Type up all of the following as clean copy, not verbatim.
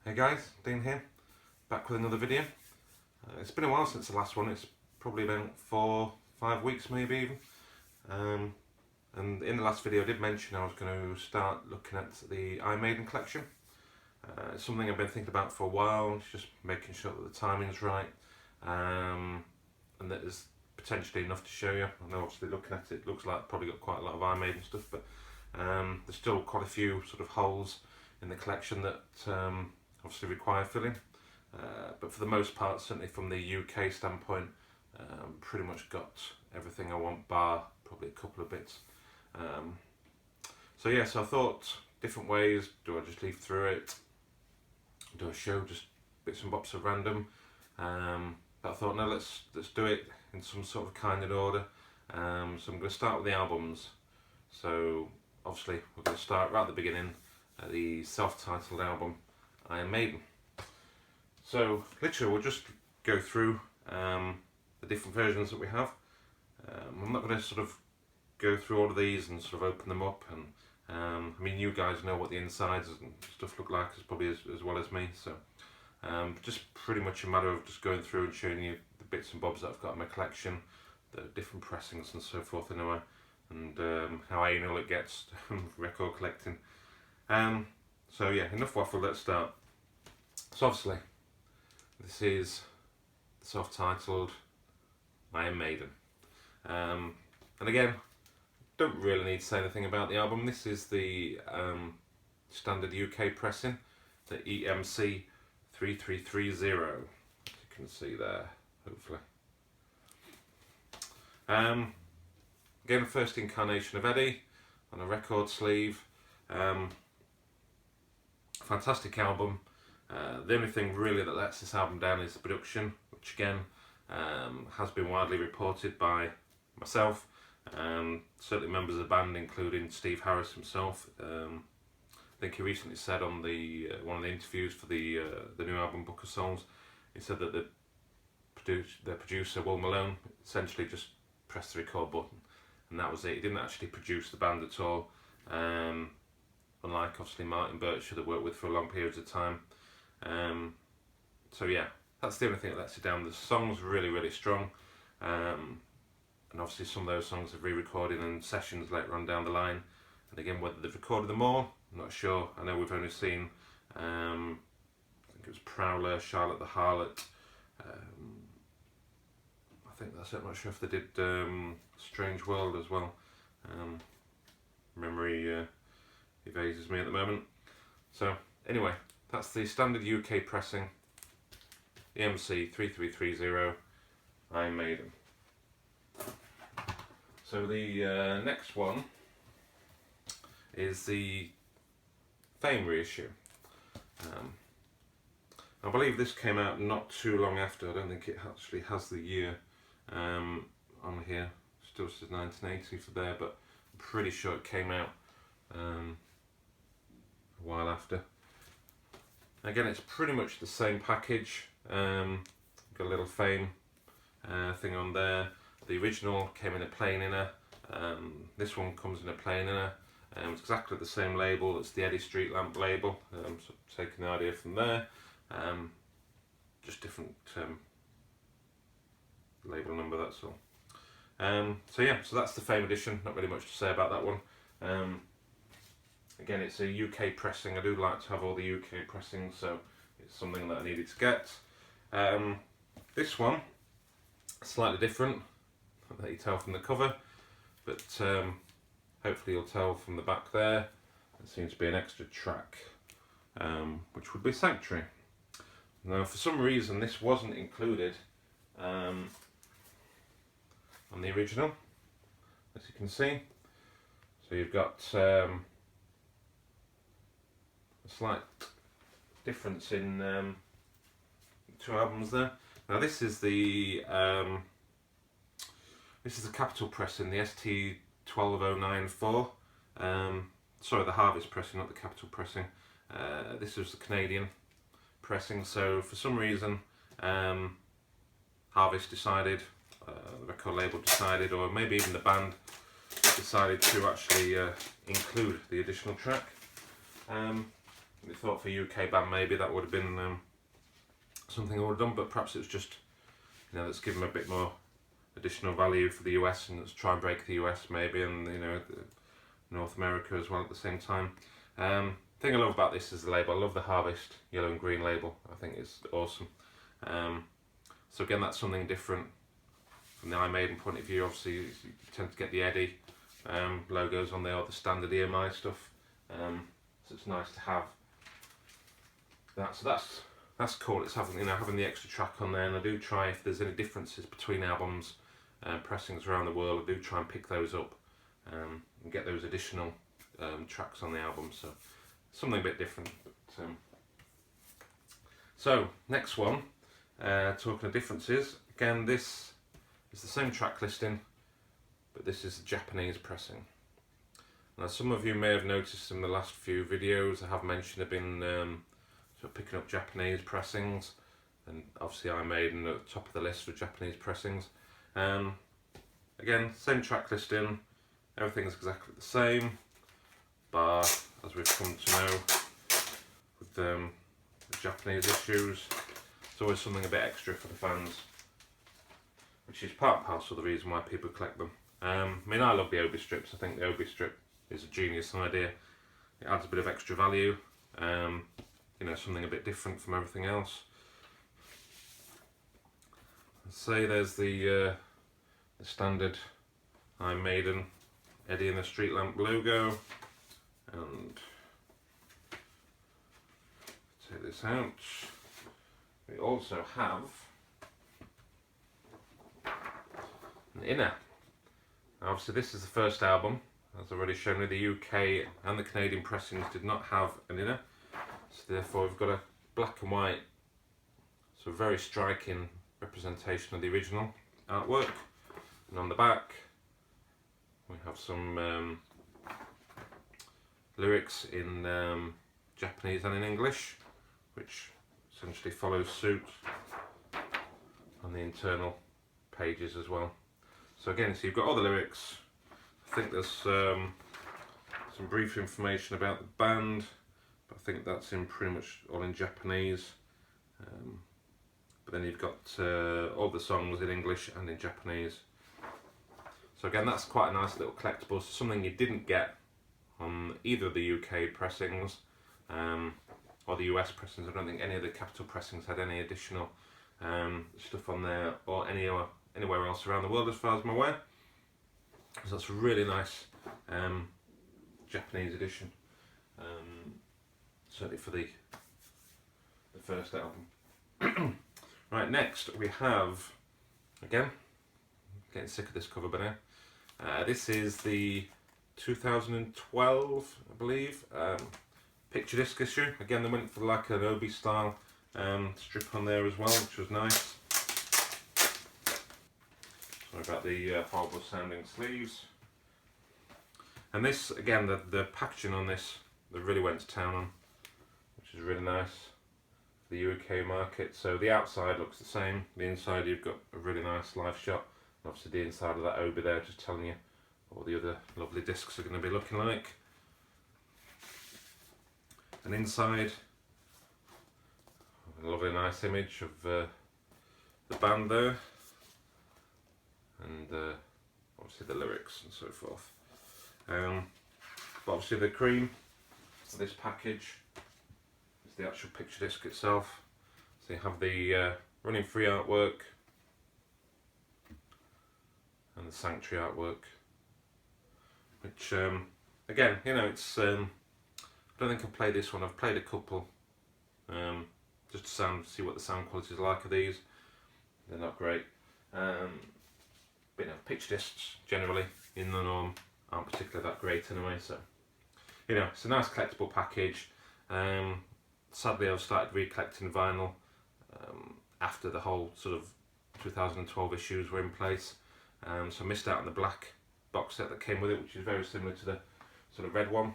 Hey guys, Dean here, back with another video. It's been a while since the last one. It's probably been 4-5 weeks maybe even. And in the last video I did mention I was going to start looking at the Iron Maiden collection. It's something I've been thinking about for a while. It's just making sure that the timing's right, and that there's potentially enough to show you. I know obviously looking at it, looks like probably got quite a lot of Iron Maiden stuff, but there's still quite a few sort of holes in the collection that obviously require filling. But for the most part, certainly from the UK standpoint, pretty much got everything I want, bar probably a couple of bits. So yeah, so I thought different ways. Do I just leaf through it? Do I show just bits and bobs of random? But I thought no, let's do it in some sort of kind of order. So I'm going to start with the albums. So obviously we're going to start right at the beginning, the self-titled album Iron Maiden. So literally we'll just go through the different versions that we have. I'm not going to sort of go through all of these and sort of open them up, and I mean, you guys know what the insides and stuff look like probably as well as me, so just pretty much a matter of just going through and showing you the bits and bobs that I've got in my collection, the different pressings and so forth anyway, and how anal it gets record collecting. So yeah, enough waffle, let's start. So obviously this is the self-titled Iron Maiden, and again, don't really need to say anything about the album. This is the standard UK pressing, the EMC 3330, as you can see there, hopefully. Again, the first incarnation of Eddie on a record sleeve. Fantastic album. The only thing really that lets this album down is the production, which again has been widely reported by myself, certainly members of the band, including Steve Harris himself. I think he recently said on the one of the interviews for the new album Book of Souls, he said that the producer Will Malone essentially just pressed the record button and that was it. He didn't actually produce the band at all, unlike obviously Martin Birch, that worked with for long periods of time. So yeah, that's the only thing that lets it down. The song's really strong, and obviously some of those songs are re-recorded in sessions later on down the line, and again whether they've recorded them all, I'm not sure. I know we've only seen I think it was Prowler, Charlotte the Harlot, I think that's it. I'm not sure if they did Strange World as well. Memory evases me at the moment. So anyway, that's the standard UK pressing, EMC 3330 Iron Maiden. So the next one is the Fame reissue. I believe this came out not too long after. I don't think it actually has the year on here. Still says 1980 for there, but I'm pretty sure it came out a while after. Again, it's pretty much the same package. Got a little Fame thing on there. The original came in a plain inner. This one comes in a plain inner. It's exactly the same label. It's the Eddie Street Lamp label. So taking the idea from there. Just different label number, that's all. So yeah, so that's the Fame edition. Not really much to say about that one. Again, it's a UK pressing. I do like to have all the UK pressings, so it's something that I needed to get. This one, slightly different. That you tell from the cover, but hopefully you'll tell from the back there. There seems to be an extra track, which would be Sanctuary. Now, for some reason, this wasn't included on the original, as you can see. So you've got a slight difference in two albums there. Now this is the Capital pressing, the ST12094. Sorry, the Harvest pressing, not the Capital pressing. This was the Canadian pressing. So for some reason, Harvest decided, the record label decided, or maybe even the band decided to actually include the additional track. You thought for a UK band maybe that would have been something I would have done, but perhaps it was just, you know, let's give them a bit more additional value for the US, and let's try and break the US maybe, and you know, North America as well at the same time. Thing I love about this is the label. I love the Harvest yellow and green label. I think it's awesome. So again, that's something different from the Iron Maiden point of view. Obviously, you tend to get the Eddie logos on there, or the standard EMI stuff. So it's nice to have that. So that's cool. It's having, you know, having the extra track on there, and I do try, if there's any differences between albums, pressings around the world, I do try and pick those up and get those additional tracks on the album. So something a bit different. But, so next one, talking of differences. Again, this is the same track listing, but this is the Japanese pressing. Now, some of you may have noticed in the last few videos I have mentioned I've been sort of picking up Japanese pressings, and obviously Iron Maiden at the top of the list for Japanese pressings. Again, same track listing, everything's exactly the same, but as we've come to know with the Japanese issues, it's always something a bit extra for the fans, which is part and parcel of the reason why people collect them. I mean, I love the Obi strips. I think the Obi strip is a genius idea. It adds a bit of extra value, you know, something a bit different from everything else. Let's say there's the standard Iron Maiden Eddie and the Street Lamp logo, and take this out. We also have an inner. Now, obviously this is the first album, as I've already shown you. The UK and the Canadian pressings did not have an inner, so therefore we've got a black and white, so very striking representation of the original artwork. And on the back we have some lyrics in Japanese and in English, which essentially follows suit on the internal pages as well. So again, so you've got all the lyrics. I think there's some brief information about the band, but I think that's in pretty much all in Japanese. But then you've got all the songs in English and in Japanese. So again, that's quite a nice little collectible, so something you didn't get on either of the UK pressings or the US pressings. I don't think any of the Capitol pressings had any additional stuff on there, or anywhere else around the world as far as I'm aware. So that's a really nice Japanese edition, certainly for the first album. Right, next we have, again, getting sick of this cover by now. This is the 2012, I believe, picture disc issue. Again, they went for like an Obi style strip on there as well, which was nice. Sorry about the horrible sounding sleeves. And this, again, the packaging on this, they really went to town on, which is really nice for the UK market. So the outside looks the same, the inside you've got a really nice live shot, and obviously the inside of that Obi there just telling you what the other lovely discs are going to be looking like. And inside, a lovely nice image of the band there, and obviously the lyrics and so forth. But obviously the cream of this package is the actual picture disc itself. So you have the running free artwork and the Sanctuary artwork, which again, you know, it's I don't think I've played this one. I've played a couple just to see what the sound quality is like of these. They're not great, but you know, picture discs generally in the norm aren't particularly that great anyway. So you know, it's a nice collectible package. Sadly, I've started recollecting vinyl after the whole sort of 2012 issues were in place, so I missed out on the black box set that came with it, which is very similar to the sort of red one.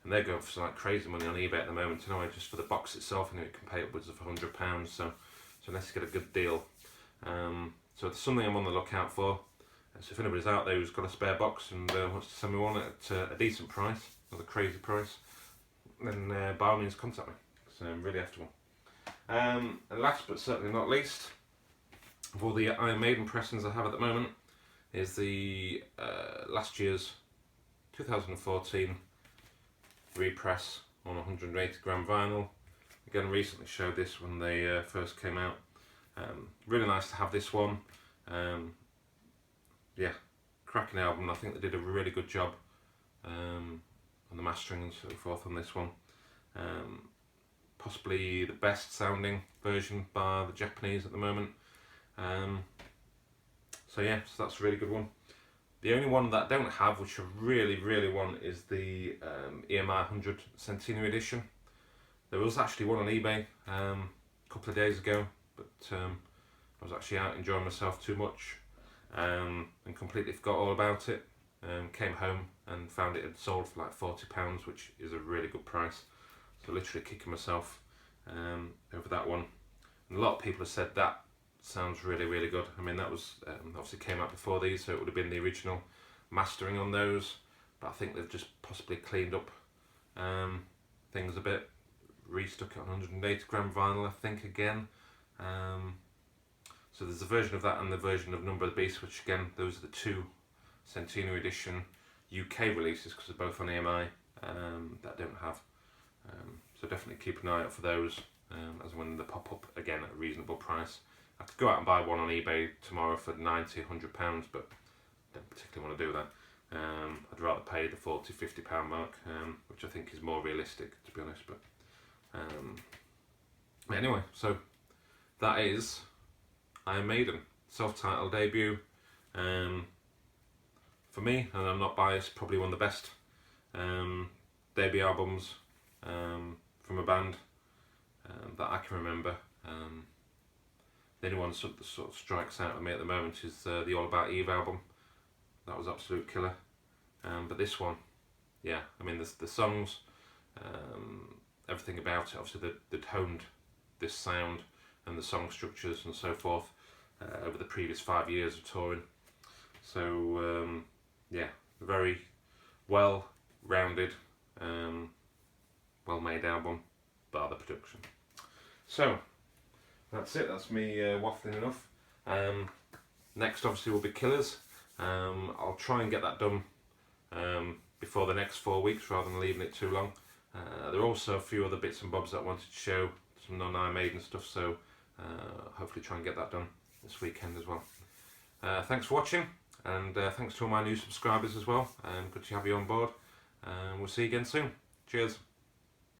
And they're going for some like crazy money on eBay at the moment anyway, just for the box itself. You know, you can pay upwards of £100, so unless you get a good deal. So it's something I'm on the lookout for. So if anybody's out there who's got a spare box and wants to send me one at a decent price, not a crazy price, then by all means contact me, because I'm really after one. And last but certainly not least, of all the Iron Maiden pressings I have at the moment, is the last year's 2014 repress on 180 gram vinyl. Again, recently showed this when they first came out. Really nice to have this one. Yeah, cracking album. I think they did a really good job on the mastering and so forth on this one. Possibly the best sounding version by the Japanese at the moment. So yeah, so that's a really good one. The only one that I don't have, which I really want, is the EMI 100 Centenary Edition. There was actually one on eBay a couple of days ago, but I was actually out enjoying myself too much and completely forgot all about it. Came home and found it had sold for like £40, which is a really good price. So literally kicking myself over that one. And a lot of people have said that sounds really good. I mean, that was obviously came out before these, so it would have been the original mastering on those, but I think they've just possibly cleaned up things a bit, restuck it on 180 gram vinyl I think again. So there's a version of that and the version of Number of the Beast, which again, those are the two Centenary Edition UK releases, because they're both on EMI, that I don't have. So definitely keep an eye out for those as when they pop up again at a reasonable price. I could go out and buy one on eBay tomorrow for £90, £100, but I don't particularly want to do that. I'd rather pay the £40, £50 mark, which I think is more realistic, to be honest. But anyway, so that is Iron Maiden, self-titled debut. For me, and I'm not biased, probably one of the best debut albums from a band that I can remember. The only one that sort of strikes out at me at the moment is the All About Eve album. That was absolute killer. But this one, yeah, I mean the songs, everything about it, obviously they'd honed this sound and the song structures and so forth over the previous 5 years of touring. So yeah, very well rounded, well made album, bar the production. So that's it, that's me waffling enough. Next obviously will be Killers. I'll try and get that done before the next 4 weeks rather than leaving it too long. There are also a few other bits and bobs that I wanted to show, some non-Iron Maiden stuff, so hopefully try and get that done this weekend as well. Thanks for watching, and thanks to all my new subscribers as well. Good to have you on board, and we'll see you again soon. Cheers.